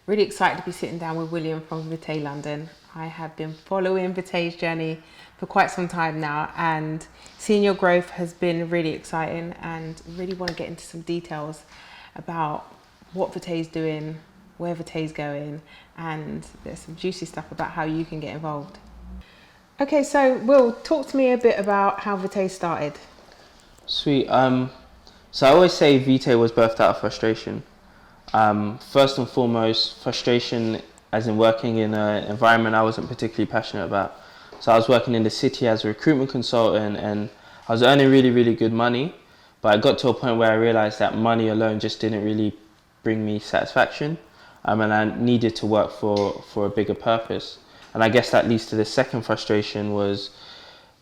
Really excited to be sitting down with William from Vitae London. I have been following Vitae's journey for quite some time now, and seeing your growth has been really exciting, and really want to get into some details about what Vitae's doing, where Vitae's going, and there's some juicy stuff about how you can get involved. Okay, so Will, talk to me a bit about how Vitae started. Sweet. So I always say Vitae was birthed out of frustration. First and foremost, frustration as in working in an environment I wasn't particularly passionate about. So I was working in the city as a recruitment consultant, and I was earning really, really good money. But I got to a point where I realized that money alone just didn't really bring me satisfaction. And I needed to work for a bigger purpose. And I guess that leads to the second frustration, was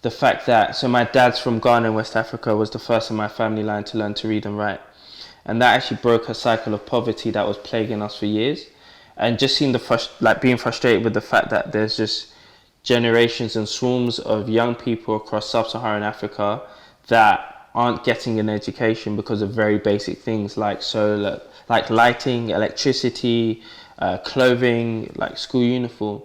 the fact that, so my dad's from Ghana in West Africa, was the first in my family line to learn to read and write. And that actually broke a cycle of poverty that was plaguing us for years. And just seeing being frustrated with the fact that there's just generations and swarms of young people across sub-Saharan Africa that aren't getting an education because of very basic things like solar, like lighting, electricity, clothing, like school uniform.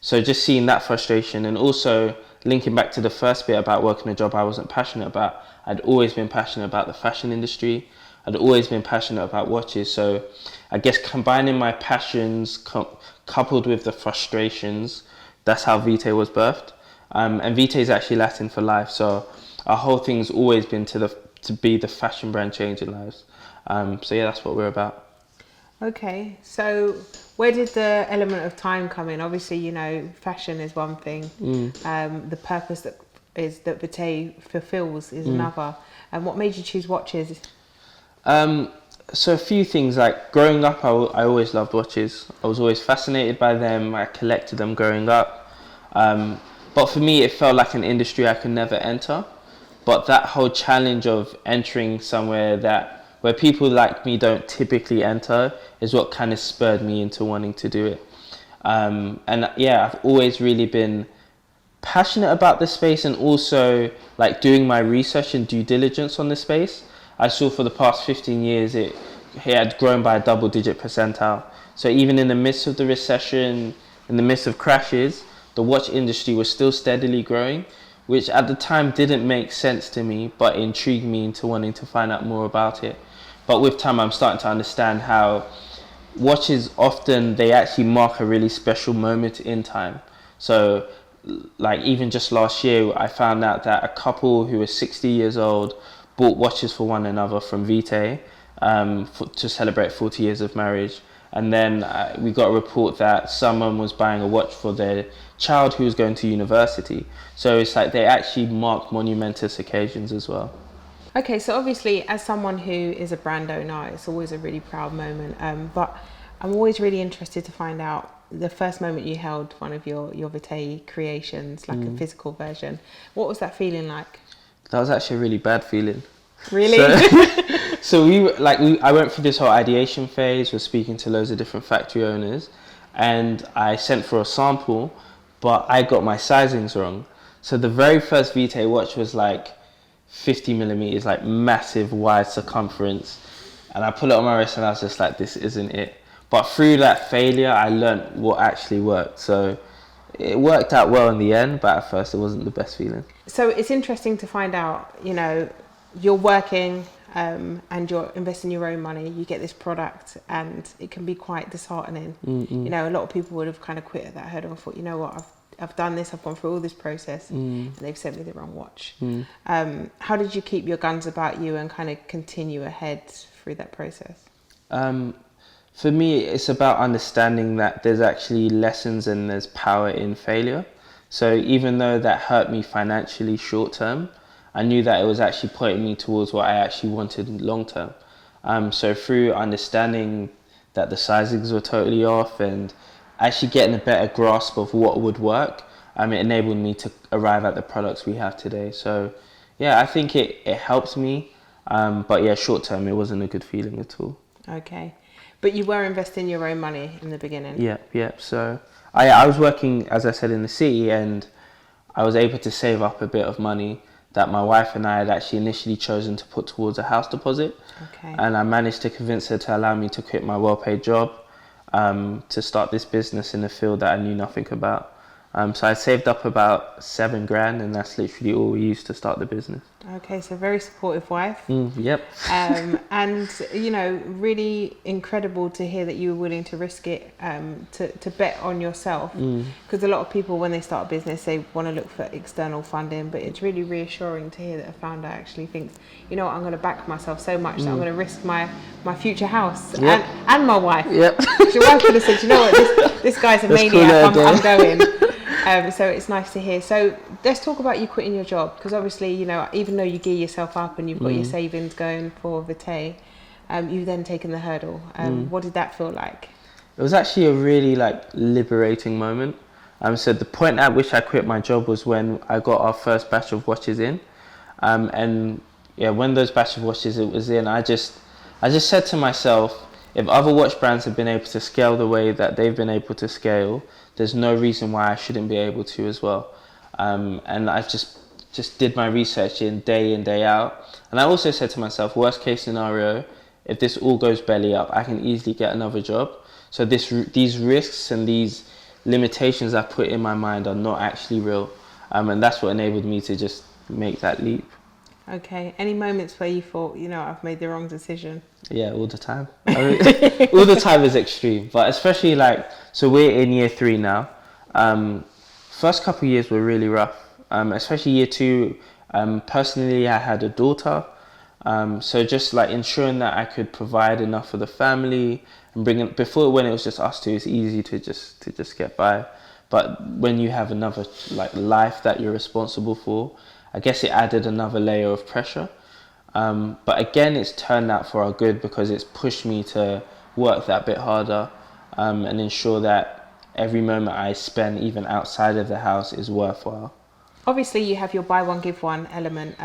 So just seeing that frustration, and also linking back to the first bit about working a job I wasn't passionate about. I'd always been passionate about the fashion industry. I'd always been passionate about watches. So I guess combining my passions coupled with the frustrations, that's how Vitae was birthed. And Vitae is actually Latin for life. So our whole thing's always been to be the fashion brand changing lives. So yeah, that's what we're about. Okay, so where did the element of time come in? Obviously, you know, fashion is one thing. The purpose that Vitae fulfills is another. And what made you choose watches? So a few things, like growing up, I always loved watches. I was always fascinated by them. I collected them growing up. But for me, it felt like an industry I could never enter. But that whole challenge of entering somewhere where people like me don't typically enter is what kind of spurred me into wanting to do it. And yeah, I've always really been passionate about the space, and also like doing my research and due diligence on the space. I saw for the past 15 years it had grown by a double-digit percentile. So even in the midst of the recession, in the midst of crashes, the watch industry was still steadily growing, which at the time didn't make sense to me, but intrigued me into wanting to find out more about it. But with time, I'm starting to understand how watches often, they actually mark a really special moment in time. So like even just last year, I found out that a couple who was 60 years old bought watches for one another from Vitae to celebrate 40 years of marriage. And then we got a report that someone was buying a watch for their child who was going to university. So it's like they actually mark monumentous occasions as well. Okay, so obviously as someone who is a brand owner, it's always a really proud moment. But I'm always really interested to find out the first moment you held one of your Vitae creations, like a physical version. What was that feeling like? That was actually a really bad feeling. Really? So I went through this whole ideation phase, was speaking to loads of different factory owners, and I sent for a sample, but I got my sizings wrong. So the very first Vitae watch was like 50 millimeters, like massive wide circumference. And I put it on my wrist and I was just like, this isn't it. But through that failure, I learned what actually worked. So it worked out well in the end, but at first it wasn't the best feeling. So it's interesting to find out, you know, you're working and you're investing your own money, you get this product, and it can be quite disheartening. You know, a lot of people would have kind of quit at that hurdle and thought, you know what, I've done this, I've gone through all this process, and they've sent me the wrong watch. How did you keep your guns about you and kind of continue ahead through that process? For me, it's about understanding that there's actually lessons and there's power in failure. So even though that hurt me financially short term, I knew that it was actually pointing me towards what I actually wanted long term. So through understanding that the sizings were totally off and actually getting a better grasp of what would work, it enabled me to arrive at the products we have today. So yeah, I think it helped me. But yeah, short term, it wasn't a good feeling at all. Okay. But you were investing your own money in the beginning? Yeah. So I was working, as I said, in the city, and I was able to save up a bit of money that my wife and I had actually initially chosen to put towards a house deposit. Okay. And I managed to convince her to allow me to quit my well-paid job. to start this business in a field that I knew nothing about. So I saved up about $7,000, and that's literally all we used to start the business. Okay, so very supportive wife. Yep. And you know, really incredible to hear that you were willing to risk it, to bet on yourself. Because a lot of people, when they start a business, they want to look for external funding, but it's really reassuring to hear that a founder actually thinks, you know what, I'm going to back myself so much that I'm going to risk my future house and my wife. Yep. Your wife could have said, you know what, this guy's a maniac, I'm going. So it's nice to hear. So let's talk about you quitting your job, because obviously, you know, even though you gear yourself up and you've got your savings going for Vitae, you've then taken the hurdle. What did that feel like? It was actually a really liberating moment. So the point at which I quit my job was when I got our first batch of watches in, and yeah, when those batch of watches it was in, I just said to myself, if other watch brands have been able to scale the way that they've been able to scale, there's no reason why I shouldn't be able to as well. And I just did my research in, day out. And I also said to myself, worst case scenario, if this all goes belly up, I can easily get another job. So these risks and these limitations I put in my mind are not actually real. And that's what enabled me to just make that leap. Okay. Any moments where you thought, you know, I've made the wrong decision? Yeah, all the time. All the time is extreme, but especially so we're in year 3 now. First couple of years were really rough, especially year 2. Personally, I had a daughter, so just ensuring that I could provide enough for the family and before when it was just us two, it's easy to just get by. But when you have another life that you're responsible for, I guess it added another layer of pressure. But again, it's turned out for our good because it's pushed me to work that bit harder and ensure that every moment I spend, even outside of the house, is worthwhile. Obviously, you have your buy one, give one element,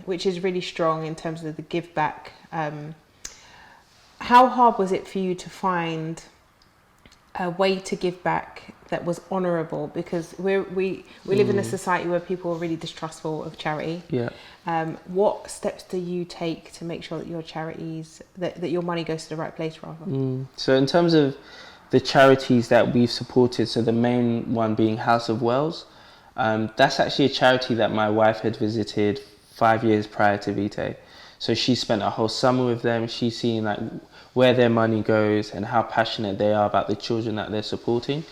which is really strong in terms of the give back. How hard was it for you to find a way to give back that was honourable? Because we live in a society where people are really distrustful of charity. Yeah. What steps do you take to make sure that your charities, that your money goes to the right place rather? So in terms of the charities that we've supported, so the main one being House of Wells, that's actually a charity that my wife had visited 5 years prior to Vitae. So she spent a whole summer with them. She's seen where their money goes and how passionate they are about the children that they're supporting.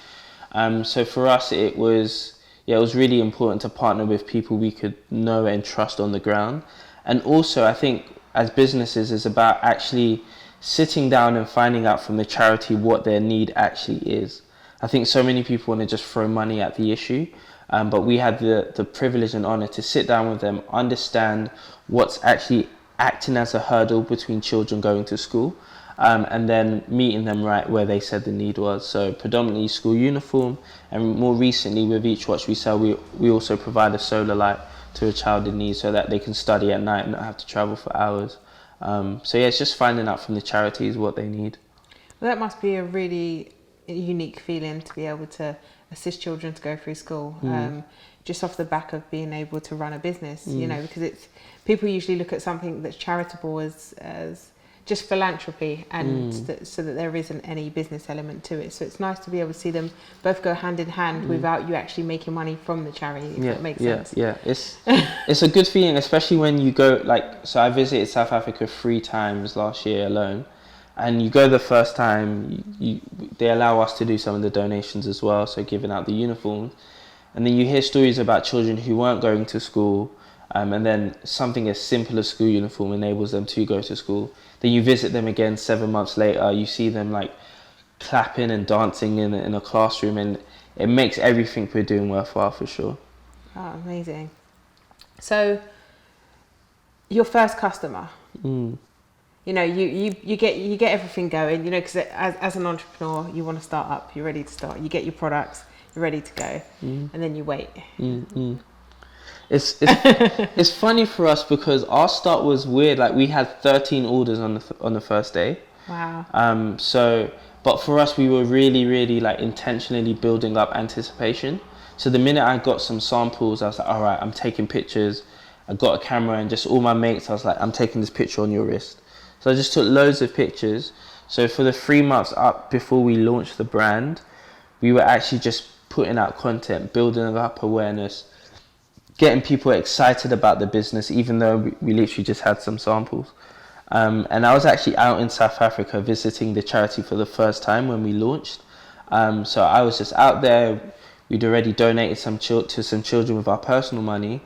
So for us, it was really important to partner with people we could know and trust on the ground. And also, I think as businesses, it's about actually sitting down and finding out from the charity what their need actually is. I think so many people want to just throw money at the issue, but we had the privilege and honor to sit down with them, understand what's actually acting as a hurdle between children going to school, and then meeting them right where they said the need was. So predominantly school uniform, and more recently with each watch we sell, we also provide a solar light to a child in need so that they can study at night and not have to travel for hours. So yeah, it's just finding out from the charities what they need. Well, that must be a really unique feeling to be able to assist children to go through school, just off the back of being able to run a business, you know, because people usually look at something that's charitable as just philanthropy, and so that there isn't any business element to it. So it's nice to be able to see them both go hand in hand without you actually making money from the charity, if that makes sense. Yeah, it's a good feeling, especially when you go, so I visited South Africa 3 times last year alone, and you go the first time, they allow us to do some of the donations as well, so giving out the uniforms, and then you hear stories about children who weren't going to school, and then something as simple as school uniform enables them to go to school. Then you visit them again 7 months later, you see them clapping and dancing in a classroom, and it makes everything we're doing worthwhile for sure. Oh, amazing. So your first customer, you know, you get everything going, you know, because as an entrepreneur, you want to start up, you're ready to start, you get your products, you're ready to go, and then you wait. It's funny for us because our start was weird. We had 13 orders on the first day. Wow. But for us, we were really intentionally building up anticipation. So the minute I got some samples, I was like, all right, I'm taking pictures. I got a camera, and just all my mates, I was like, I'm taking this picture on your wrist. So I just took loads of pictures. So for the 3 months up before we launched the brand, we were actually just putting out content, building up awareness, getting people excited about the business, even though we literally just had some samples. And I was actually out in South Africa visiting the charity for the first time when we launched. So I was just out there. We'd already donated to some children with our personal money.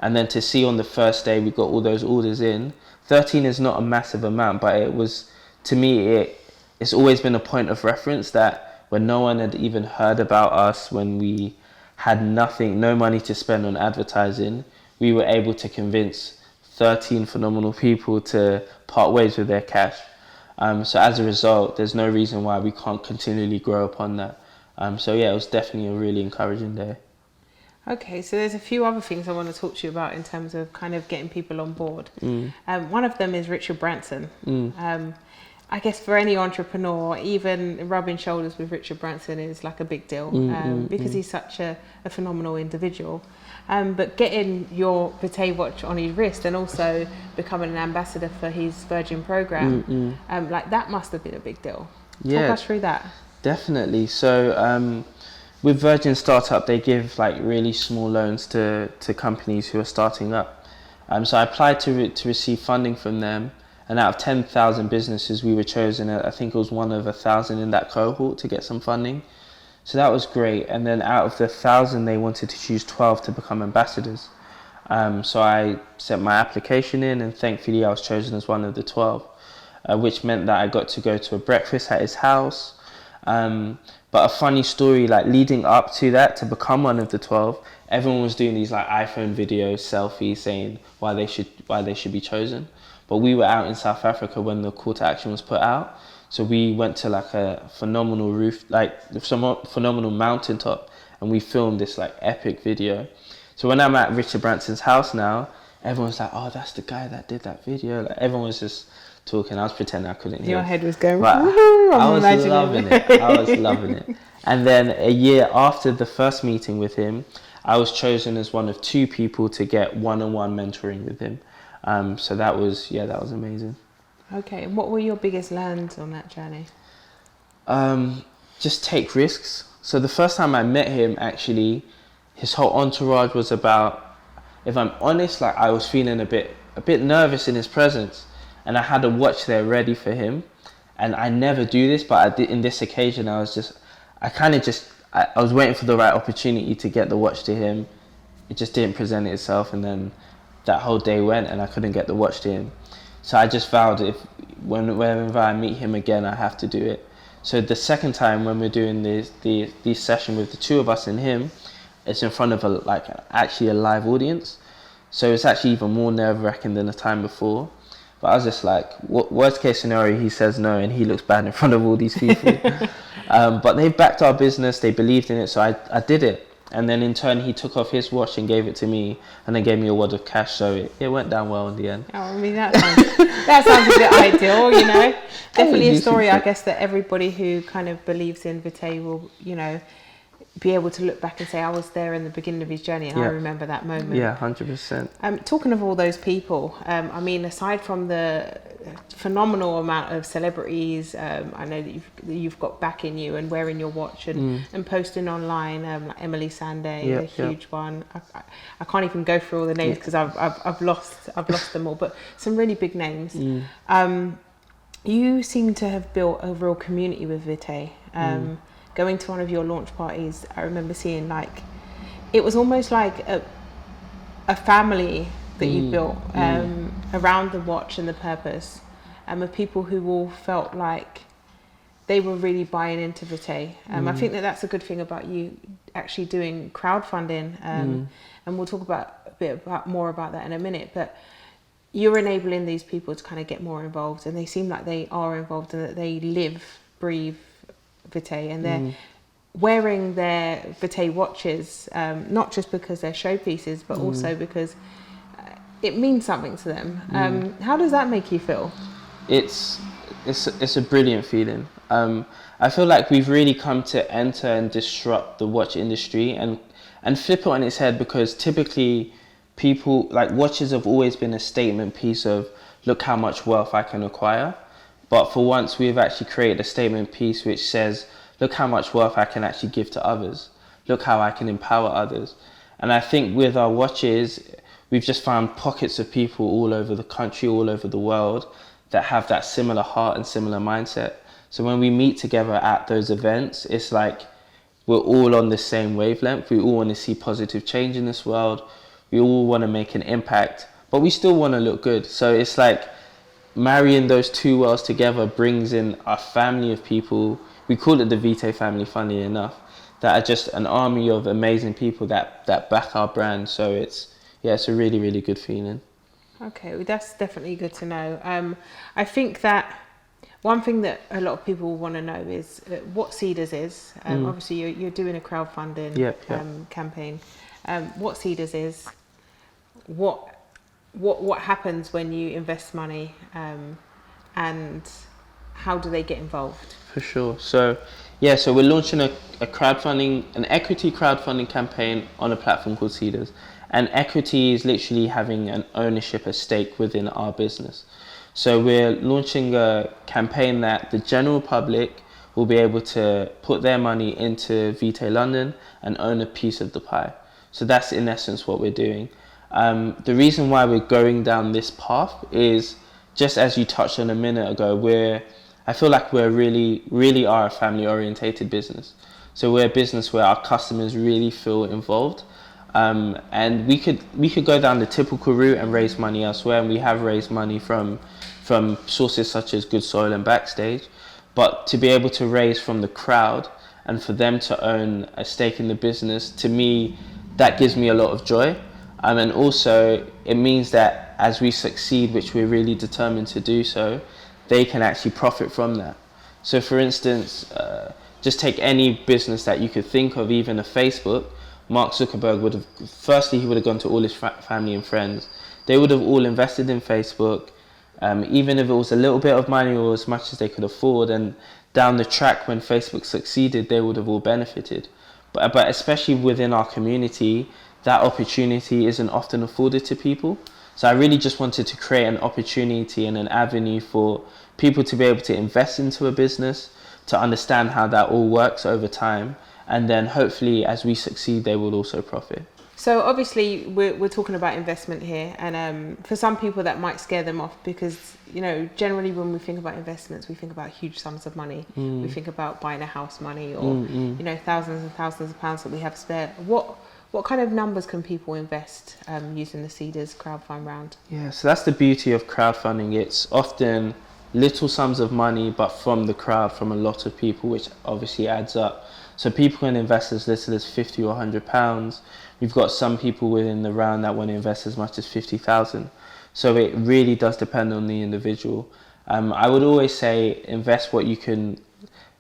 And then to see on the first day we got all those orders in. 13 is not a massive amount, but it was, to me, it's always been a point of reference that when no one had even heard about us, when we had nothing, no money to spend on advertising, we were able to convince 13 phenomenal people to part ways with their cash. So as a result, there's no reason why we can't continually grow upon that. So yeah, it was definitely a really encouraging day. Okay, so there's a few other things I want to talk to you about in terms of kind of getting people on board. One of them is Richard Branson. I guess for any entrepreneur, even rubbing shoulders with Richard Branson is like a big deal because he's such a phenomenal individual. But getting your Vitae watch on his wrist and also becoming an ambassador for his Virgin program, like that must have been a big deal. Yeah, talk us through that. Definitely. So with Virgin Startup, they give like really small loans to companies who are starting up. So I applied to receive funding from them. And out of 10,000 businesses, we were chosen, I think it was one of 1,000 in that cohort to get some funding. So that was great. And then out of the 1,000, they wanted to choose 12 to become ambassadors. So I sent my application in, and thankfully I was chosen as one of the 12, which meant that I got to go to a breakfast at his house. But a funny story, like leading up to that, to become one of the 12, everyone was doing these like iPhone videos, selfies, saying why they should be chosen. But we were out in South Africa when the call to action was put out. So we went to like a phenomenal phenomenal mountaintop, and we filmed this like epic video. So when I'm at Richard Branson's house now, everyone's like, oh, that's the guy that did that video. Like everyone was just talking. I was pretending I couldn't hear. Your head was going, but I was loving it. I was loving it. And then a year after the first meeting with him, I was chosen as one of 2 people to get one-on-one mentoring with him. So that was amazing. Okay, and what were your biggest learns on that journey? Just take risks. So the first time I met him, actually, his whole entourage was about, if I'm honest, like I was feeling a bit nervous in his presence, and I had a watch there ready for him. And I never do this, but I did in this occasion. I was waiting for the right opportunity to get the watch to him. It just didn't present itself, and then that whole day went and I couldn't get the watch to him. So I just vowed whenever I meet him again, I have to do it. So the second time when we're doing this session with the 2 of us and him, it's in front of actually a live audience. So it's actually even more nerve-wracking than the time before. But I was just like, worst case scenario, he says no and he looks bad in front of all these people. But they backed our business, they believed in it, so I did it. And then in turn, he took off his watch and gave it to me, and then gave me a wad of cash. So it went down well in the end. Oh, I mean, that sounds a bit ideal, you know. Definitely a story, I guess, that everybody who kind of believes in Vitae will, you know, be able to look back and say, I was there in the beginning of his journey, and I remember that moment. Yeah, 100%. Talking of all those people, I mean, aside from the phenomenal amount of celebrities, I know that you've got backing you and wearing your watch and posting online, like Emily Sandé, a huge one. I can't even go through all the names because I've lost them all, but some really big names. You seem to have built a real community with Vitae. Going to one of your launch parties, I remember seeing it was almost like a family that you built around the watch and the purpose, of people who all felt like they were really buying into Vitae. I think that's a good thing about you actually doing crowdfunding, and we'll talk more about that in a minute, but you're enabling these people to kind of get more involved, and they seem like they are involved and that they live, breathe Vitae, and they're wearing their Vitae watches, not just because they're showpieces, but also because it means something to them. How does that make you feel? It's a brilliant feeling. I feel like we've really come to enter and disrupt the watch industry and flip it on its head, because typically people, like, watches have always been a statement piece of, look how much wealth I can acquire. But for once, we've actually created a statement piece which says, look how much wealth I can actually give to others. Look how I can empower others. And I think with our watches, we've just found pockets of people all over the country, all over the world, that have that similar heart and similar mindset. So when we meet together at those events, it's like we're all on the same wavelength. We all want to see positive change in this world. We all want to make an impact, but we still want to look good. So it's like marrying those two worlds together brings in a family of people. We call it the Vitae family, funnily enough, that are just an army of amazing people that back our brand. So it's a really, really good feeling. Okay, well, that's definitely good to know. I think that one thing that a lot of people want to know is what Cedars is. Obviously, you're doing a crowdfunding campaign. What Cedars is, what happens when you invest money, and how do they get involved? For sure. So we're launching an equity crowdfunding campaign on a platform called Cedars. And equity is literally having an ownership, a stake within our business. So we're launching a campaign that the general public will be able to put their money into Vitae London and own a piece of the pie. So that's in essence what we're doing. The reason why we're going down this path is, just as you touched on a minute ago, I feel like we're really are a family orientated business. So we're a business where our customers really feel involved. And we could go down the typical route and raise money elsewhere, and we have raised money from sources such as Good Soil and Backstage. But to be able to raise from the crowd and for them to own a stake in the business, to me, that gives me a lot of joy. And also it means that as we succeed, which we're really determined to do so, they can actually profit from that. So for instance, just take any business that you could think of, even a Facebook. Mark Zuckerberg would have gone to all his family and friends. They would have all invested in Facebook, even if it was a little bit of money or as much as they could afford. And down the track, when Facebook succeeded, they would have all benefited. But especially within our community, that opportunity isn't often afforded to people. So I really just wanted to create an opportunity and an avenue for people to be able to invest into a business, to understand how that all works over time. And then hopefully as we succeed, they will also profit. So obviously we're talking about investment here, and for some people that might scare them off because, generally when we think about investments, we think about huge sums of money. We think about buying a house money or, thousands and thousands of pounds that we have spare. What kind of numbers can people invest using the Cedars crowdfund round? Yeah, so that's the beauty of crowdfunding. It's often little sums of money, but from the crowd, from a lot of people, which obviously adds up. So people can invest as little as £50 or £100. We've got some people within the round that want to invest as much as 50,000. So it really does depend on the individual. I would always say invest what you can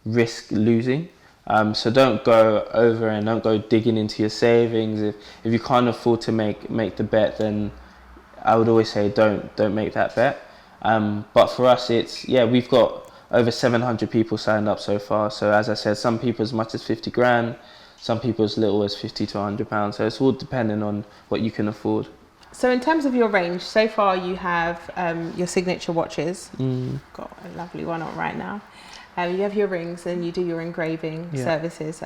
risk losing. So don't go over and don't go digging into your savings. If you can't afford to make the bet, then I would always say don't make that bet. But for us, we've got over 700 people signed up so far. So as I said, some people as much as 50 grand, some people as little as 50 to 100 pounds. So it's all depending on what you can afford. So in terms of your range, so far you have your signature watches. Got a lovely one on right now. You have your rings and you do your engraving services.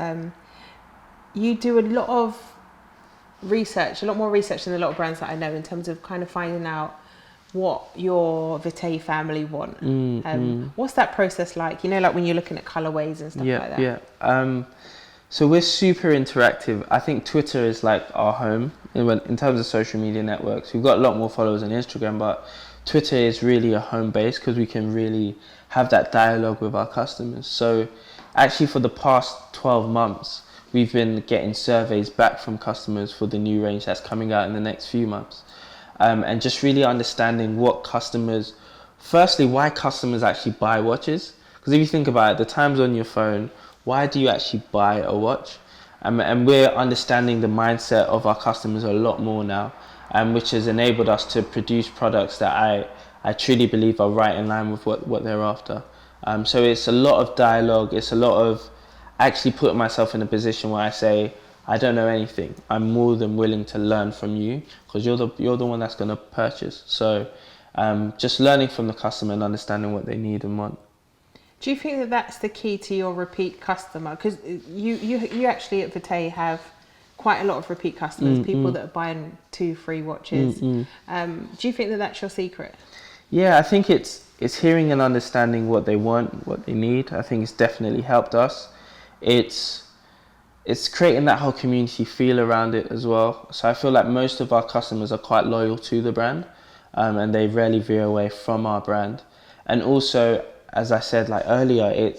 You do a lot more research than a lot of brands that I know in terms of kind of finding out what your Vitae family want. What's that process like? Like when you're looking at colorways and stuff like that. So we're super interactive. I think Twitter is like our home in terms of social media networks. We've got a lot more followers on Instagram, but Twitter is really a home base because we can really have that dialogue with our customers. So actually for the past 12 months, we've been getting surveys back from customers for the new range that's coming out in the next few months. And just really understanding why customers actually buy watches. Because if you think about it, the time's on your phone, why do you actually buy a watch? And we're understanding the mindset of our customers a lot more now, which has enabled us to produce products that I truly believe are right in line with what they're after. So it's a lot of dialogue, it's a lot of actually putting myself in a position where I say, I don't know anything. I'm more than willing to learn from you because you're the one that's going to purchase. So just learning from the customer and understanding what they need and want. Do you think that that's the key to your repeat customer? Because you actually at Vitae have quite a lot of repeat customers, people that are buying 2-3 watches. Do you think that that's your secret? Yeah, I think it's hearing and understanding what they want, what they need. I think it's definitely helped us. It's creating that whole community feel around it as well. So I feel like most of our customers are quite loyal to the brand, and they rarely veer away from our brand. And also, as I said like earlier,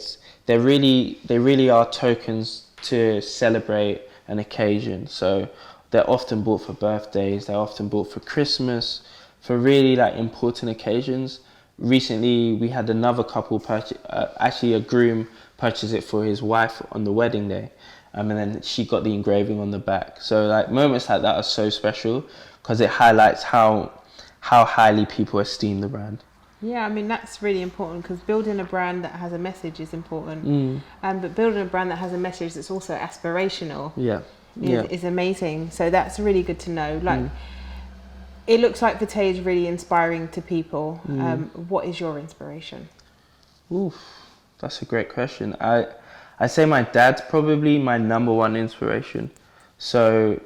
they really are tokens to celebrate an occasion. So they're often bought for birthdays, they're often bought for Christmas, for really like important occasions. Recently we had another couple purchase, actually a groom purchase it for his wife on the wedding day, and then she got the engraving on the back. So like moments like that are so special because it highlights how highly people esteem the brand. Yeah, I mean, that's really important because building a brand that has a message is important. But building a brand that has a message that's also aspirational is amazing. So that's really good to know. Like, it looks like Vitae is really inspiring to people. What is your inspiration? Oof, that's a great question. I say my dad's probably my number one inspiration. So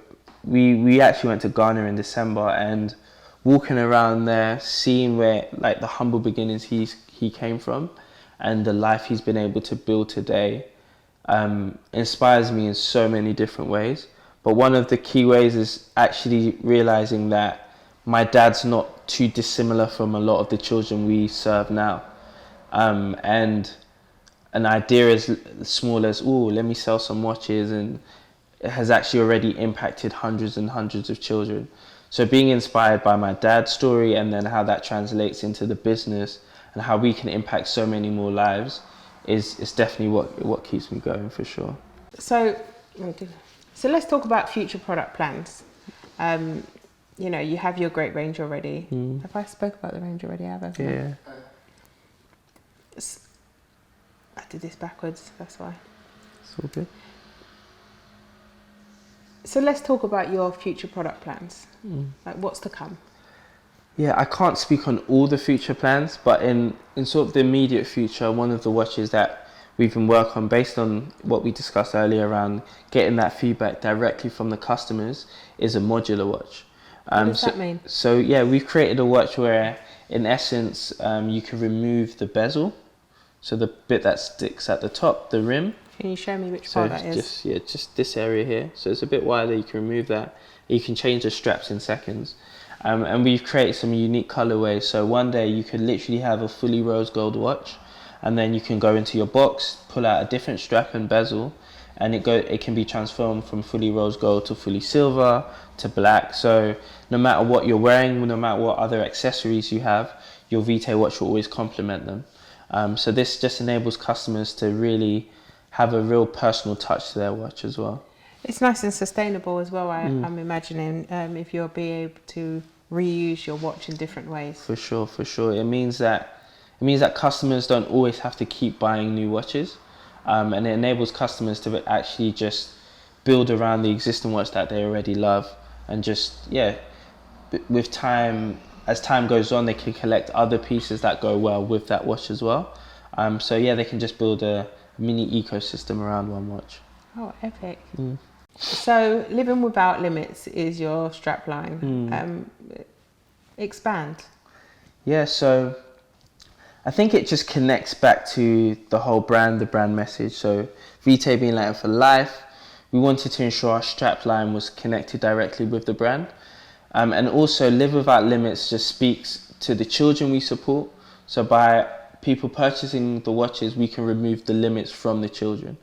we actually went to Ghana in December, and walking around there, seeing where like the humble beginnings he came from and the life he's been able to build today inspires me in so many different ways. But one of the key ways is actually realizing that my dad's not too dissimilar from a lot of the children we serve now. And an idea as small as, let me sell some watches, and it has actually already impacted hundreds and hundreds of children. So being inspired by my dad's story and then how that translates into the business and how we can impact so many more lives is definitely what keeps me going for sure. So let's talk about future product plans. You know, you have your great range already. Have I spoke about the range already? Yeah. I did this backwards, that's why. It's all good. So let's talk about your future product plans. Like, what's to come? Yeah, I can't speak on all the future plans, but in sort of the immediate future, one of the watches that we've been working on based on what we discussed earlier around getting that feedback directly from the customers is a modular watch. What does that mean? So yeah, we've created a watch where in essence you can remove the bezel, so the bit that sticks at the top, the rim. Can you show me which part that is? Just this area here. So it's a bit wider, you can remove that. You can change the straps in seconds. And we've created some unique colorways. So one day you could literally have a fully rose gold watch, and then you can go into your box, pull out a different strap and bezel, and it can be transformed from fully rose gold to fully silver to black. So no matter what you're wearing, no matter what other accessories you have, your Vitae watch will always complement them. So this just enables customers to really have a real personal touch to their watch as well. It's nice and sustainable as well. I'm imagining if you'll be able to reuse your watch in different ways. For sure. It means that customers don't always have to keep buying new watches, and it enables customers to actually just build around the existing watch that they already love, and just with time, as time goes on, they can collect other pieces that go well with that watch as well. So yeah, they can just build a mini ecosystem around one watch. Oh, epic. So Living Without Limits is your strap line. Expand. Yeah, so I think it just connects back to the whole brand, the brand message. So Vitae being Lighting for Life, we wanted to ensure our strap line was connected directly with the brand. And also Live Without Limits just speaks to the children we support. So by people purchasing the watches, we can remove the limits from the children.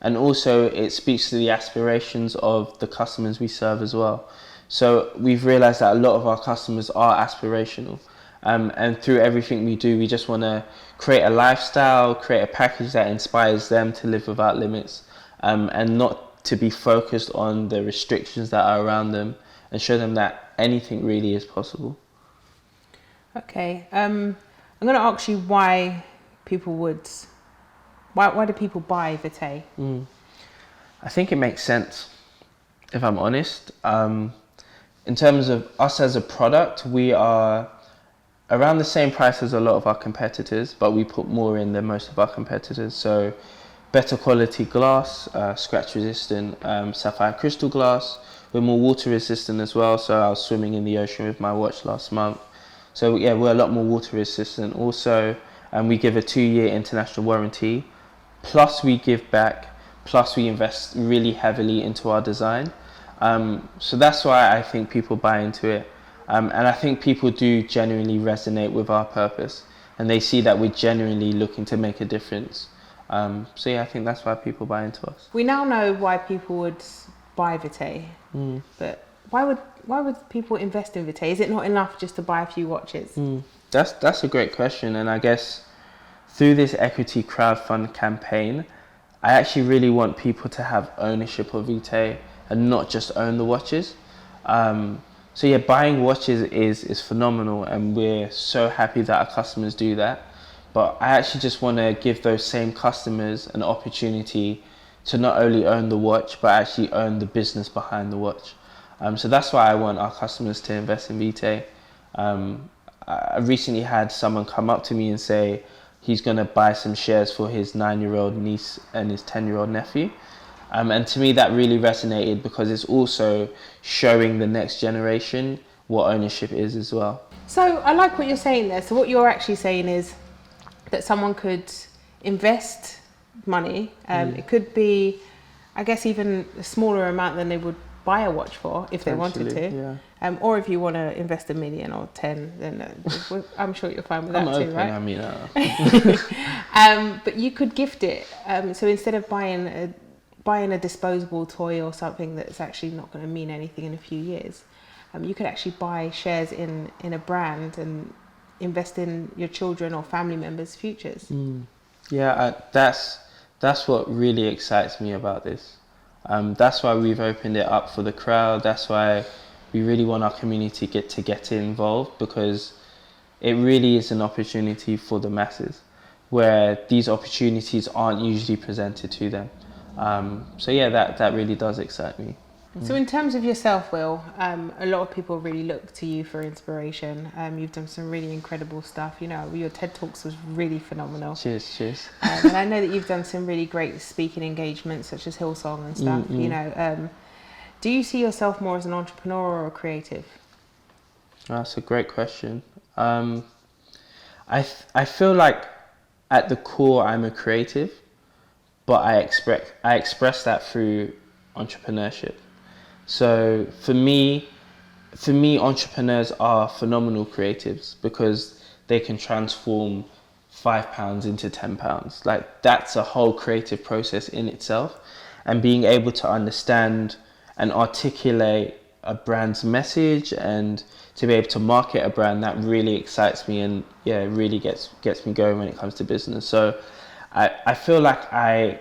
And also it speaks to the aspirations of the customers we serve as well. So we've realized that a lot of our customers are aspirational. And through everything we do, we just want to create a lifestyle, create a package that inspires them to live without limits, and not to be focused on the restrictions that are around them, and show them that anything really is possible. Okay, I'm going to ask you why do people buy Vitae? I think it makes sense, if I'm honest. In terms of us as a product, we are around the same price as a lot of our competitors, but we put more in than most of our competitors. So better quality glass, scratch resistant, sapphire crystal glass. We're more water resistant as well. So I was swimming in the ocean with my watch last month. So yeah, we're a lot more water resistant also. And we give a 2-year international warranty. Plus we give back. Plus we invest really heavily into our design. So that's why I think people buy into it. And I think people do genuinely resonate with our purpose. And they see that we're genuinely looking to make a difference. So yeah, I think that's why people buy into us. We now know why people would buy Vitae, but why would people invest in Vitae? Is it not enough just to buy a few watches? That's a great question, and I guess through this equity crowdfund campaign, I actually really want people to have ownership of Vitae and not just own the watches. So yeah, buying watches is phenomenal, and we're so happy that our customers do that. But I actually just want to give those same customers an opportunity to not only own the watch, but actually own the business behind the watch. So that's why I want our customers to invest in Vitae. I recently had someone come up to me and say he's going to buy some shares for his 9-year-old niece and his 10-year-old nephew. And to me that really resonated because it's also showing the next generation what ownership is as well. So I like what you're saying there. So what you're actually saying is that someone could invest money. It could be, I guess, even a smaller amount than they would buy a watch for if they wanted to. Yeah. Or if you want to invest $1 million or 10, then I'm sure you're fine with that too, right? I mean, but you could gift it. So instead of buying a disposable toy or something that's actually not going to mean anything in a few years, you could actually buy shares in a brand and invest in your children or family members' futures. Yeah, that's what really excites me about this. That's why we've opened it up for the crowd. That's why we really want our community to get involved, because it really is an opportunity for the masses where these opportunities aren't usually presented to them. So yeah, that really does excite me. So in terms of yourself, Will, a lot of people really look to you for inspiration. You've done some really incredible stuff. You know, your TED Talks was really phenomenal. Cheers. And I know that you've done some really great speaking engagements, such as Hillsong and stuff. You know, do you see yourself more as an entrepreneur or a creative? That's a great question. I feel like at the core I'm a creative, but I express that through entrepreneurship. So for me, entrepreneurs are phenomenal creatives because they can transform £5 into £10. Like, that's a whole creative process in itself, and being able to understand and articulate a brand's message and to be able to market a brand, that really excites me, and yeah, it really gets me going when it comes to business. So I feel like I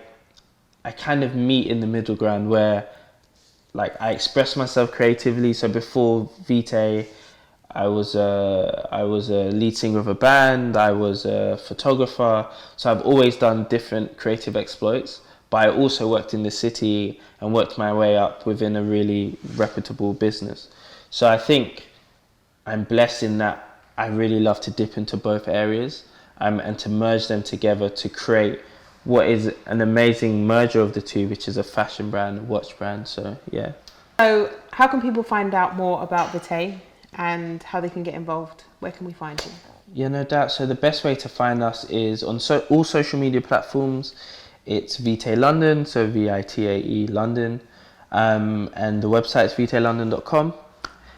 kind of meet in the middle ground where, like, I express myself creatively. So before Vitae, I was a lead singer of a band, I was a photographer, so I've always done different creative exploits, but I also worked in the city and worked my way up within a really reputable business. So I think I'm blessed in that I really love to dip into both areas, and to merge them together to create what is an amazing merger of the two, which is a fashion brand, a watch brand. So yeah. So how can people find out more about Vitae and how they can get involved? Where can we find you? Yeah, no doubt. So the best way to find us is on all social media platforms. It's Vitae London, so VITAE London, and the website is vitaelondon.com.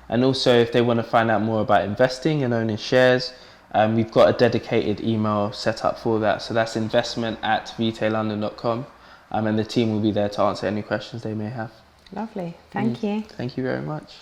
And also, if they want to find out more about investing and owning shares, we've got a dedicated email set up for that. So that's investment@vitaelondon.com, and the team will be there to answer any questions they may have. Lovely. Thank you. Thank you very much.